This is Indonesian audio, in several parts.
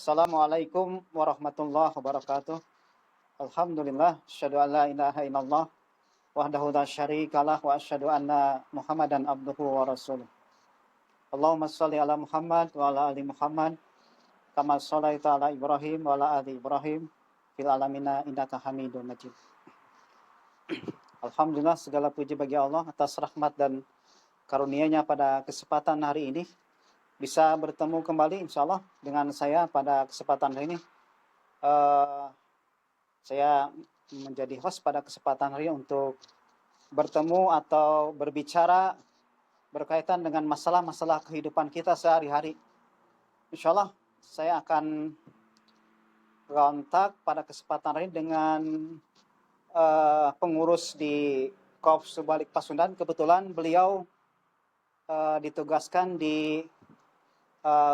Assalamualaikum warahmatullahi wabarakatuh. Alhamdulillah, asyhadu an la ilaha illallah wahdahu la syarikalah wa asyhadu anna Muhammadan abduhu wa rasuluh. Allahumma shalli ala Muhammad wa ala ali Muhammad kama shallaita ala Ibrahim wa ala ali Ibrahim fil alamina innaka Hamidum Majid. Alhamdulillah, segala puji bagi Allah atas rahmat dan karunia-Nya pada kesempatan hari ini bisa bertemu kembali insya Allah dengan saya pada kesempatan hari ini. Saya menjadi host pada kesempatan hari ini untuk bertemu atau berbicara berkaitan dengan masalah-masalah kehidupan kita sehari-hari. Insya Allah saya akan kontak pada kesempatan hari ini dengan pengurus di Korps Subalik Pasundan. Kebetulan beliau ditugaskan di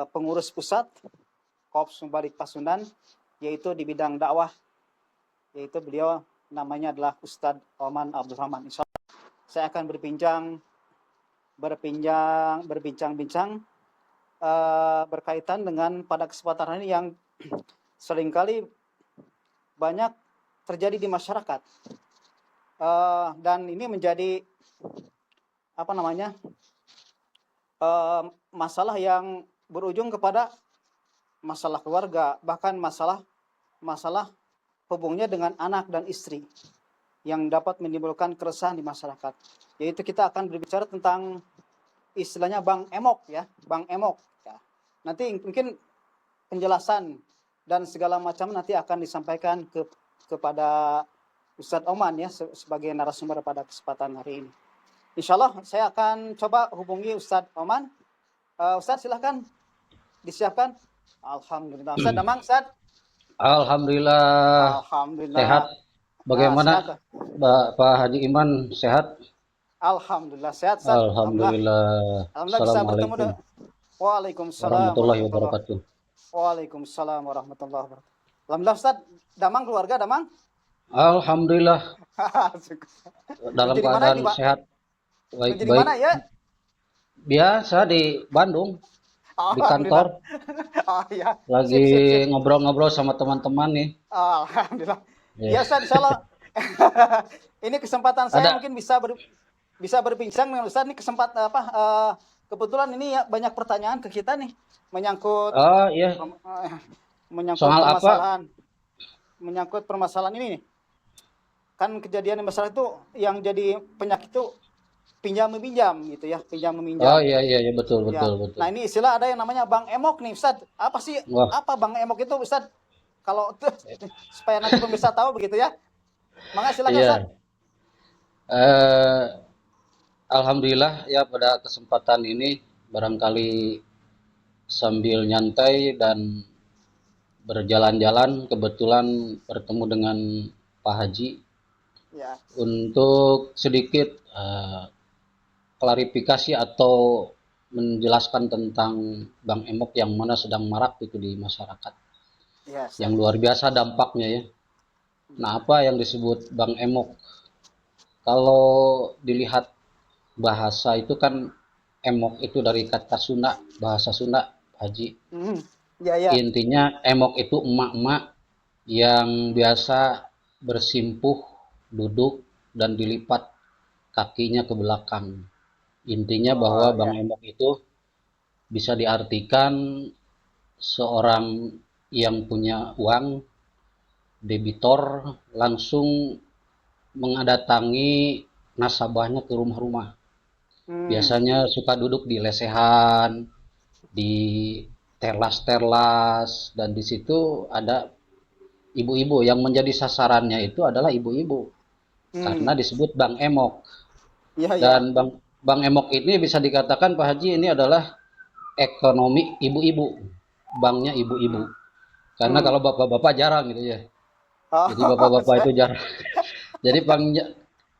pengurus pusat Korps Subalik Pasundan, yaitu di bidang dakwah, yaitu beliau namanya adalah Ustadz Oman Abdurrahman. Insya Allah saya akan berbincang-bincang berkaitan dengan pada kesempatan ini yang seringkali banyak terjadi di masyarakat, dan ini menjadi masalah yang berujung kepada masalah keluarga, bahkan masalah hubungnya dengan anak dan istri yang dapat menimbulkan keresahan di masyarakat. Yaitu kita akan berbicara tentang istilahnya Bang Emok ya, Bang Emok ya. Nanti mungkin penjelasan dan segala macam nanti akan disampaikan kepada Ustadz Oman ya sebagai narasumber pada kesempatan hari ini. Insya Allah saya akan coba hubungi Ustadz Oman. Ustadz silahkan disiapkan. Alhamdulillah. Ustadz Damang, Ustadz. Alhamdulillah. Alhamdulillah. Sehat. Bagaimana sehat. Pak Haji Iman, sehat? Alhamdulillah sehat, Ustadz. Alhamdulillah. Alhamdulillah bisa bertemu dengan Waalaikumsalam warahmatullahi wabarakatuh. Waalaikumsalam warahmatullahi wabarakatuh. Alhamdulillah Ustadz. Damang, keluarga Damang? Alhamdulillah. Dalam Jadi keadaan mana, sehat. Jadi Baik-baik. mana ya? Biasa di Bandung. Di kantor. Oh iya. Lagi Sip. ngobrol-ngobrol sama teman-teman nih. Alhamdulillah. Ya. Ya Ustadz, insyaallah. Ini kesempatan saya mungkin bisa berbincang dengan Ustadz. Ini kesempatan kebetulan ini ya banyak pertanyaan ke kita nih menyangkut Iya. menyangkut Soal permasalahan. apa? Menyangkut permasalahan ini nih. Kan kejadian masalah itu yang jadi penyakit itu pinjam meminjam gitu ya, pinjam meminjam. Oh iya betul. Nah, ini istilah ada yang namanya Bang Emok nih, Ustadz. Apa sih? Wah. Apa Bang Emok itu, Ustadz? Kalau supaya nanti pemirsa tahu begitu ya. Maka silakan, Iya. Ustadz. Alhamdulillah ya pada kesempatan ini barangkali sambil nyantai dan berjalan-jalan kebetulan bertemu dengan Pak Haji Ya. untuk sedikit klarifikasi atau menjelaskan tentang Bang Emok yang mana sedang marak itu di masyarakat. Ya, yang luar biasa dampaknya ya. Nah, apa yang disebut Bang Emok? Kalau dilihat bahasa itu kan Emok itu dari kata Sunda, bahasa Sunda, Haji. Ya. Intinya Emok itu emak-emak yang biasa bersimpuh, duduk, dan dilipat kakinya ke belakang. Intinya bahwa Bang Emok itu bisa diartikan seorang yang punya uang, debitor, langsung mendatangi nasabahnya ke rumah-rumah. Biasanya suka duduk di lesehan, di terlas-terlas, dan di situ ada ibu-ibu yang menjadi sasarannya itu adalah ibu-ibu. Karena disebut Bang Emok. Dan Bang Emok ini bisa dikatakan Pak Haji ini adalah ekonomi ibu-ibu. Banknya ibu-ibu. Karena kalau bapak-bapak jarang gitu ya. Jadi bapak-bapak itu jarang. Jadi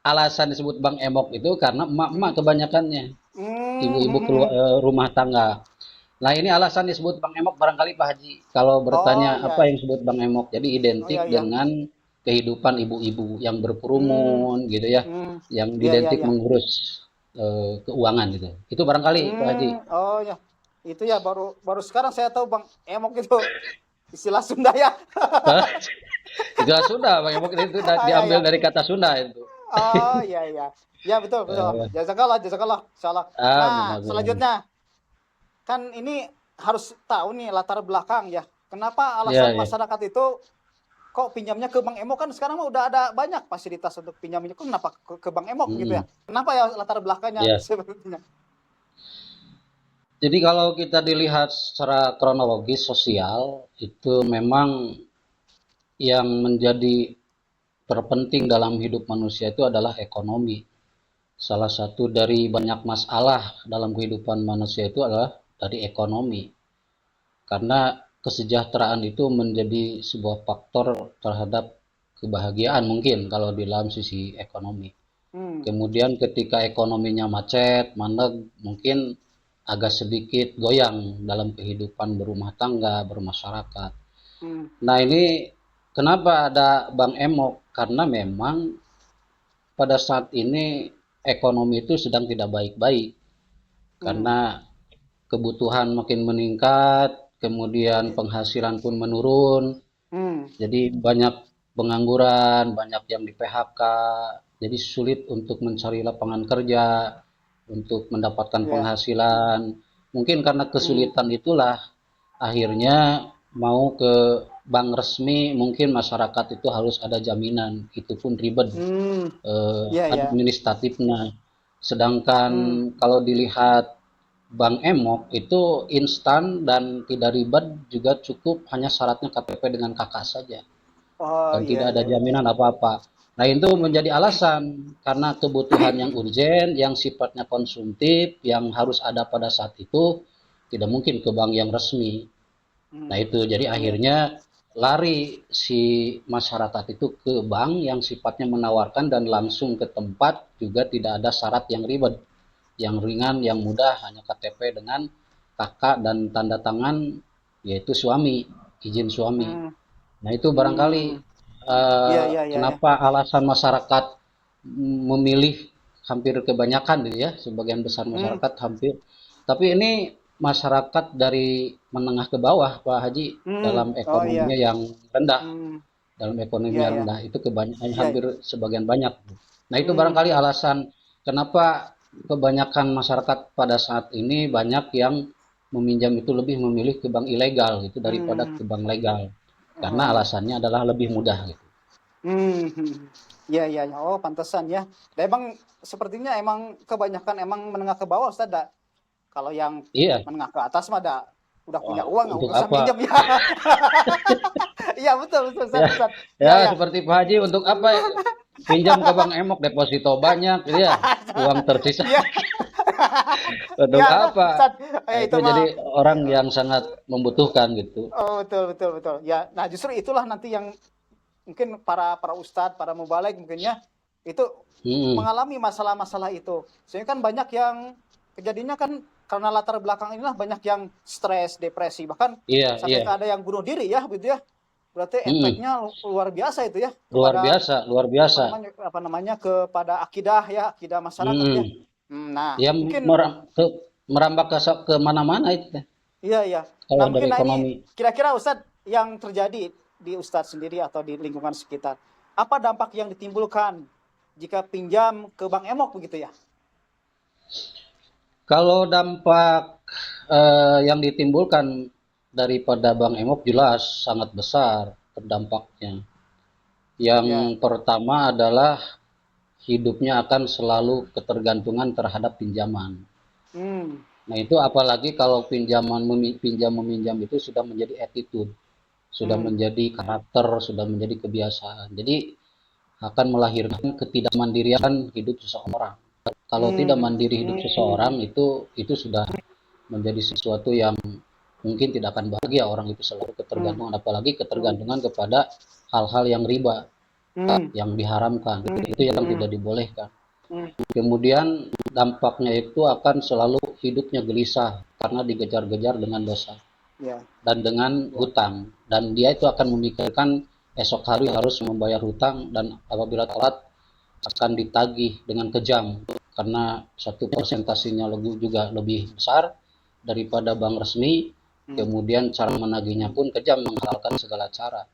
alasan disebut Bang Emok itu karena emak-emak kebanyakannya. Ibu-ibu rumah tangga. Nah, ini alasan disebut Bang Emok barangkali Pak Haji. Kalau bertanya apa yang disebut Bang Emok. Jadi identik dengan kehidupan ibu-ibu yang berkerumun gitu ya. Yang identik mengurus keuangan gitu. Itu barangkali Pak Haji. Oh ya. Itu ya baru sekarang saya tahu Bang Emok itu. Istilah Sunda ya. Istilah Sunda, Bang Emok itu Ya diambil ya. dari kata Sunda itu. Oh iya iya. Ya betul betul. Eh, Jazakallah jazakallah. Insyaallah. Nah, benar-benar. selanjutnya kan ini harus tahu nih latar belakang ya. Kenapa Ya, alasan ya, masyarakat itu kok pinjamnya ke Bank Emo, kan sekarang mah udah ada banyak fasilitas untuk pinjamnya, kok kenapa ke Bank Emok gitu ya? mm, Kenapa ya latar belakangnya ya. sepertinya? Jadi kalau kita dilihat secara kronologis sosial, itu memang yang menjadi terpenting dalam hidup manusia itu adalah ekonomi. Salah satu dari banyak masalah dalam kehidupan manusia itu adalah dari ekonomi. Karena kesejahteraan itu menjadi sebuah faktor terhadap kebahagiaan mungkin kalau di dalam sisi ekonomi. Hmm, Kemudian ketika ekonominya macet, mandek, mungkin agak sedikit goyang dalam kehidupan berumah tangga, bermasyarakat. hmm, Nah ini kenapa ada Bank Emok? Karena memang pada saat ini ekonomi itu sedang tidak baik-baik. hmm, Karena kebutuhan makin meningkat, kemudian penghasilan pun menurun, hmm, jadi banyak pengangguran, banyak yang di PHK, jadi sulit untuk mencari lapangan kerja, untuk mendapatkan ya, penghasilan. Mungkin karena hmm, kesulitan itulah akhirnya mau ke bank resmi, mungkin masyarakat itu harus ada jaminan, itu pun ribet hmm, ya, ya, administratifnya. Sedangkan hmm, kalau dilihat Bank Emok itu instan dan tidak ribet, juga cukup hanya syaratnya KTP dengan kakak saja oh dan iya tidak ada iya iya, jaminan apa-apa. Nah itu hmm, menjadi alasan karena kebutuhan yang urgent, yang sifatnya konsumtif, yang harus ada pada saat itu tidak mungkin ke bank yang resmi. Nah hmm, itu jadi iya, akhirnya lari si masyarakat itu ke bank yang sifatnya menawarkan dan langsung ke tempat, juga tidak ada syarat yang ribet, yang ringan, yang mudah, hanya KTP dengan kakak dan tanda tangan yaitu suami, izin suami. hmm, Nah itu barangkali hmm, iya iya iya iya, kenapa alasan masyarakat memilih hampir kebanyakan gitu ya, sebagian besar hmm, masyarakat hampir. Tapi ini masyarakat dari menengah ke bawah, Pak Haji, hmm, dalam oh iya, ekonominya yang rendah, hmm, dalam ekonomi iya yang iya, rendah itu kebanyakan iya, hampir sebagian banyak. Nah itu hmm, barangkali alasan kenapa kebanyakan masyarakat pada saat ini banyak yang meminjam itu lebih memilih ke bank ilegal gitu daripada hmm, ke bank legal. oh Karena iya. alasannya adalah lebih mudah gitu. Iya iya iya. Oh, pantesan ya. Dan emang sepertinya emang kebanyakan emang menengah ke bawah Ustaz dah. Kalau yang Iya, menengah ke atas mah dah udah punya oh, uang untuk nggak usah minjem apa? ya. Iya betul betul Ustaz Ya, Ustaz. ya Iya iya. seperti Pak Haji untuk apa pinjam ke Bank Emok deposito banyak, gitu ya, uang tersisa Iya. untuk Iya nah, apa? Ustaz. Nah, Itu itu mah jadi orang yang sangat membutuhkan gitu. oh, betul betul betul. Ya, nah justru itulah nanti yang mungkin para para ustadz, para mubalek mungkinnya itu Hmm, mengalami masalah-masalah itu. Sehingga kan banyak yang kejadiannya kan karena latar belakang inilah banyak yang stres, depresi, bahkan iya, sampai iya. ke ada yang bunuh diri ya, gitu ya. Berarti Hmm, efeknya luar biasa itu ya luar kepada biasa, luar biasa. apa namanya kepada akidah ya, akidah masyarakat Hmm, ya. Nah, ya mungkin merambah ke mana-mana itu teh, iya iya. kalau Nah, dari mungkin nah ini ekonomi. kira-kira Ustadz yang terjadi di Ustadz sendiri atau di lingkungan sekitar. Apa dampak yang ditimbulkan jika pinjam ke Bank Emok begitu ya? Kalau dampak yang ditimbulkan daripada Bank Emok jelas sangat besar terdampaknya. Yang Ya. pertama adalah hidupnya akan selalu ketergantungan terhadap pinjaman. Hmm. Nah itu apalagi kalau pinjam meminjam itu sudah menjadi attitude, sudah Hmm. menjadi karakter, sudah menjadi kebiasaan. Jadi akan melahirkan ketidakmandirian hidup seseorang. Kalau tidak Hmm. mandiri hidup seseorang itu sudah menjadi sesuatu yang mungkin tidak akan bahagia. Orang itu selalu Hmm. ketergantungan, apalagi ketergantungan kepada hal-hal yang riba, Hmm. yang diharamkan, itu yang Hmm. tidak dibolehkan. Hmm. Kemudian dampaknya itu akan selalu hidupnya gelisah karena dikejar-kejar dengan dosa Ya. dan dengan hutang, dan dia itu akan memikirkan esok hari harus membayar hutang, dan apabila telat akan ditagih dengan kejam karena satu persentasinya juga lebih besar daripada bank resmi, kemudian cara menagihnya pun kejam, menghalalkan segala cara.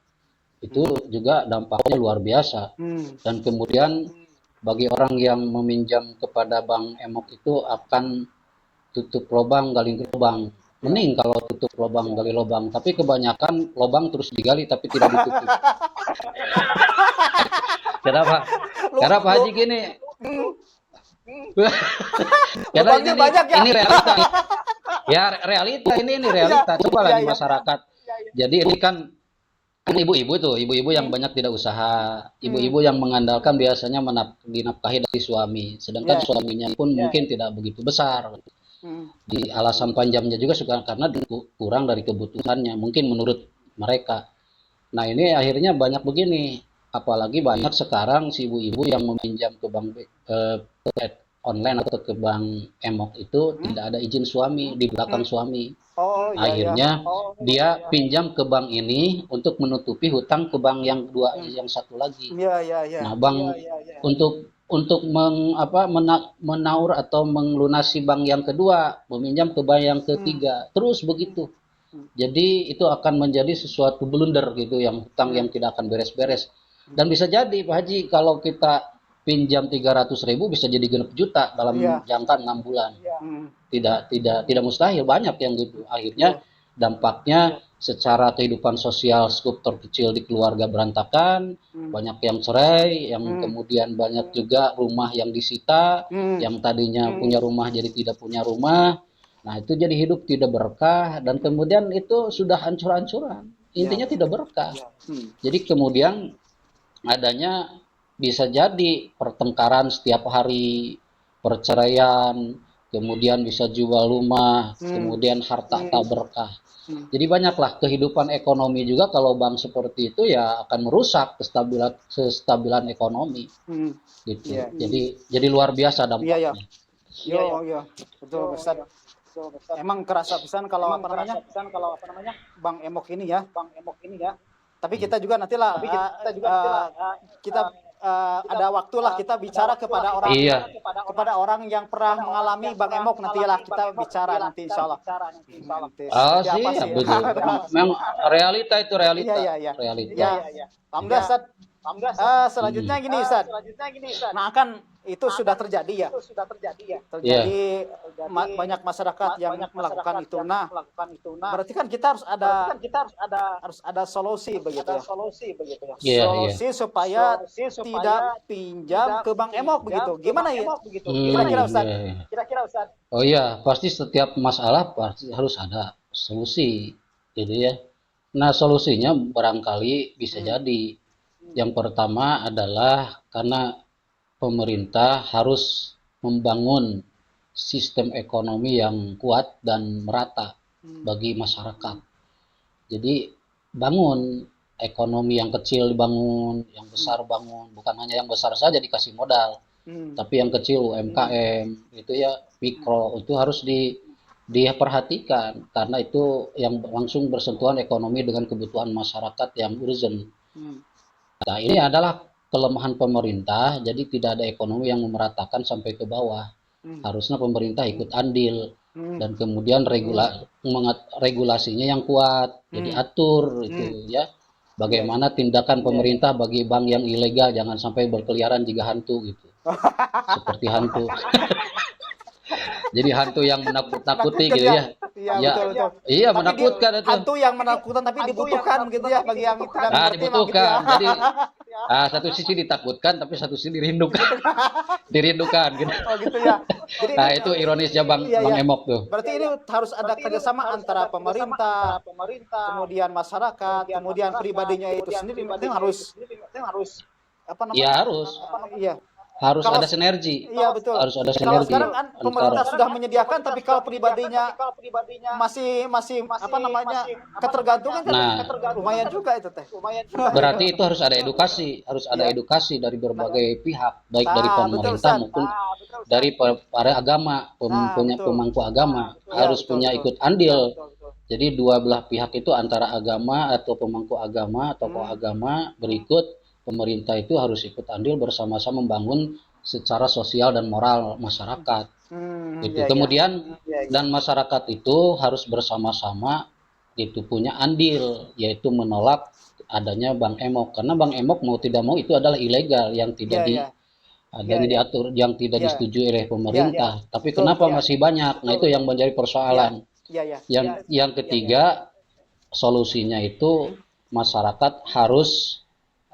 Itu juga dampaknya luar biasa. Dan kemudian bagi orang yang meminjam kepada Bank Emok itu akan tutup lubang, gali lubang. Mending kalau tutup lubang, gali lubang. Tapi kebanyakan lubang terus digali tapi tidak ditutup. Kenapa? Karena Pak Haji gini. Karena ini realita. Ya realita ini realita. Coba lah di masyarakat. Jadi ini kan ibu-ibu tuh, ibu-ibu yang banyak tidak usaha, ibu-ibu yang mengandalkan biasanya dinafkahi dari suami, sedangkan suaminya pun mungkin tidak begitu besar. Di alasan panjamnya juga suka karena kurang dari kebutuhannya, mungkin menurut mereka. Nah ini akhirnya banyak begini, apalagi banyak sekarang si ibu-ibu yang meminjam ke bank online atau ke bank Emok itu tidak ada izin suami di belakang suami. Akhirnya dia pinjam ke bank ini untuk menutupi hutang ke bank yang yang satu lagi. Nah bank untuk menaur atau melunasi bank yang kedua, meminjam ke bank yang ketiga, terus begitu. Jadi itu akan menjadi sesuatu blunder gitu, yang hutang yang tidak akan beres-beres. Dan bisa jadi Pak Haji kalau kita pinjam 300.000 bisa jadi genep juta dalam jangka 6 bulan. Tidak mustahil, banyak yang gitu. Akhirnya dampaknya secara kehidupan sosial skup terkecil di keluarga berantakan, banyak yang cerai, yang kemudian banyak juga rumah yang disita, yang tadinya punya rumah jadi tidak punya rumah. Nah itu jadi hidup tidak berkah, dan kemudian itu sudah hancur-hancuran. Intinya tidak berkah. Jadi kemudian adanya bisa jadi pertengkaran setiap hari, perceraian, kemudian bisa jual rumah, kemudian harta tak berkah. Jadi banyaklah kehidupan ekonomi juga kalau bank seperti itu ya akan merusak kestabilan ekonomi. Gitu. Jadi luar biasa dampaknya. Iya. Betul Ustaz. Emang kerasa pisan kalau apa namanya? Bank Emok ini ya. Tapi kita juga nantilah kita ada waktulah kita bicara kepada orang kepada orang yang pernah mengalami Bank Emok, nantilah kita bicara nanti insyaallah. Siap betul. Memang realita itu realita. Realita. Alhamdulillah Ustaz. Selanjutnya gini Ustaz. Nah kan itu sudah terjadi ya. Terjadi banyak masyarakat yang melakukan itu. Nah, berarti kan kita harus ada solusi begitu ya. Solusi supaya tidak pinjam ke Bank Emok begitu. Gimana ya? Kira-kira Ustaz. Oh iya, pasti setiap masalah pasti harus ada solusi, gitu ya. Nah, solusinya barangkali bisa jadi yang pertama adalah karena pemerintah harus membangun sistem ekonomi yang kuat dan merata bagi masyarakat. Jadi bangun ekonomi, yang kecil dibangun, yang besar bangun. Bukan hanya yang besar saja dikasih modal, tapi yang kecil UMKM itu ya mikro itu harus diperhatikan karena itu yang langsung bersentuhan ekonomi dengan kebutuhan masyarakat yang urgent. Nah ini adalah kelemahan pemerintah, jadi tidak ada ekonomi yang memeratakan sampai ke bawah. Harusnya pemerintah ikut andil dan kemudian regulasinya yang kuat, jadi atur itu ya. Bagaimana tindakan pemerintah bagi bank yang ilegal, jangan sampai berkeliaran jika hantu gitu. Seperti hantu. Jadi hantu yang menakut-nakuti gitu ya. Betul. Iya, menakutkan itu. Hantu yang menakutkan tapi dibutuhkan gitu ya bagi yang tidak mengerti. Dibutuhkan. Jadi satu sisi ditakutkan tapi satu sisi dirindukan. Dirindukan gitu. Oh gitu ya. Jadi itu ironisnya Bang Emok tuh. Berarti ini harus ada kerjasama antara pemerintah, kemudian masyarakat, kemudian pribadinya itu sendiri. Itu harus apa namanya? Ya harus. Harus ada sinergi. Iya betul. Harus ada Kalau sinergi. sekarang kan pemerintah sudah menyediakan, tapi kalau pribadinya masih apa namanya ketergantungan kan lumayan juga itu teh. Berarti itu harus ada edukasi, edukasi dari berbagai pihak, baik dari pemerintah maupun dari para agama, pemangku agama harus punya ikut andil. Jadi dua belah pihak itu antara agama atau pemangku agama, tokoh agama berikut. Pemerintah itu harus ikut andil bersama-sama membangun secara sosial dan moral masyarakat. Kemudian dan masyarakat itu harus bersama-sama itu punya andil, yaitu menolak adanya bank emok, karena bank emok mau tidak mau itu adalah ilegal yang tidak diatur, yang tidak disetujui oleh pemerintah. Tapi betul, kenapa betul. masih banyak? Nah, itu yang menjadi persoalan. Yang ketiga, solusinya itu masyarakat harus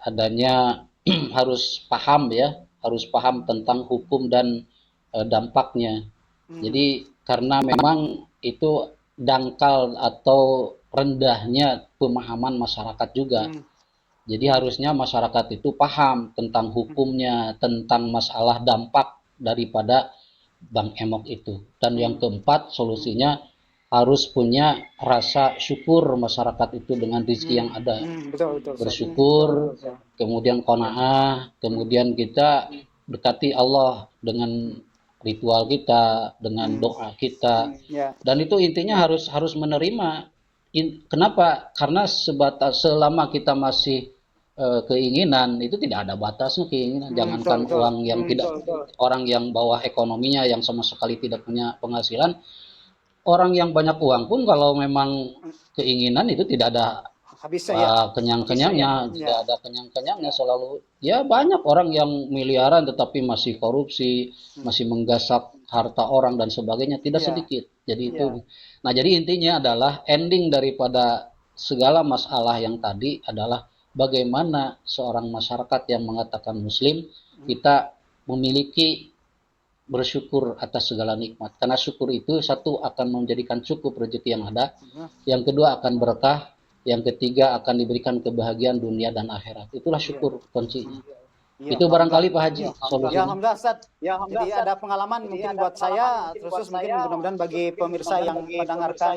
adanya harus paham ya, harus paham tentang hukum dan dampaknya. Jadi karena memang itu dangkal atau rendahnya pemahaman masyarakat juga. Jadi harusnya masyarakat itu paham tentang hukumnya, tentang masalah dampak daripada bank emok itu. Dan yang keempat, solusinya harus punya rasa syukur masyarakat itu dengan rezeki yang ada. Betul, betul, Bersyukur, kemudian qanaah, kemudian kita dekati Allah dengan ritual kita, dengan doa kita. Dan itu intinya harus menerima. Kenapa? Karena selama kita masih keinginan, itu tidak ada batasnya keinginan. Jangankan uang yang tidak, orang yang bawah ekonominya yang sama sekali tidak punya penghasilan, orang yang banyak uang pun kalau memang keinginan itu tidak ada kenyang-kenyangnya, tidak ada kenyang-kenyangnya selalu. Ya banyak orang yang miliaran tetapi masih korupsi, masih menggasak harta orang dan sebagainya, tidak sedikit. Jadi itu. Nah, jadi intinya adalah ending daripada segala masalah yang tadi adalah bagaimana seorang masyarakat yang mengatakan muslim, kita memiliki bersyukur atas segala nikmat. Karena syukur itu satu akan menjadikan cukup rezeki yang ada, yang kedua akan berkah, yang ketiga akan diberikan kebahagiaan dunia dan akhirat. Itulah syukur kuncinya. Itu barangkali Pak Haji solusinya. Ya, alhamdulillah Ustaz. Jadi ada pengalaman mungkin buat saya, terus mungkin mudah-mudahan bagi pemirsa yang mendengarkan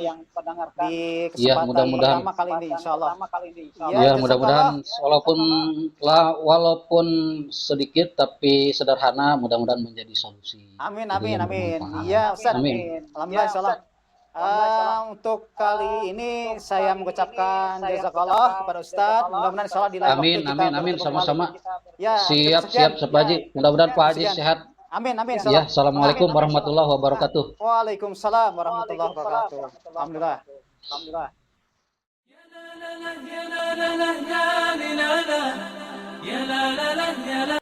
di kesempatan pertama kali ini, insyaallah. Ya, mudah-mudahan walaupun sedikit tapi sederhana, mudah-mudahan menjadi solusi. Amin. Iya Ustaz. Alhamdulillah insyaallah. Untuk kali ini saya mengucapkan jazakallah kepada Ustadz. Mudah-mudahan insyaallah di lain waktu kita amin sama-sama. Ya, siap Pak Haji. Mudah-mudahan Pak Haji sehat. Amin. Ya, assalamualaikum warahmatullahi wabarakatuh. Waalaikumsalam warahmatullahi wabarakatuh. Alhamdulillah.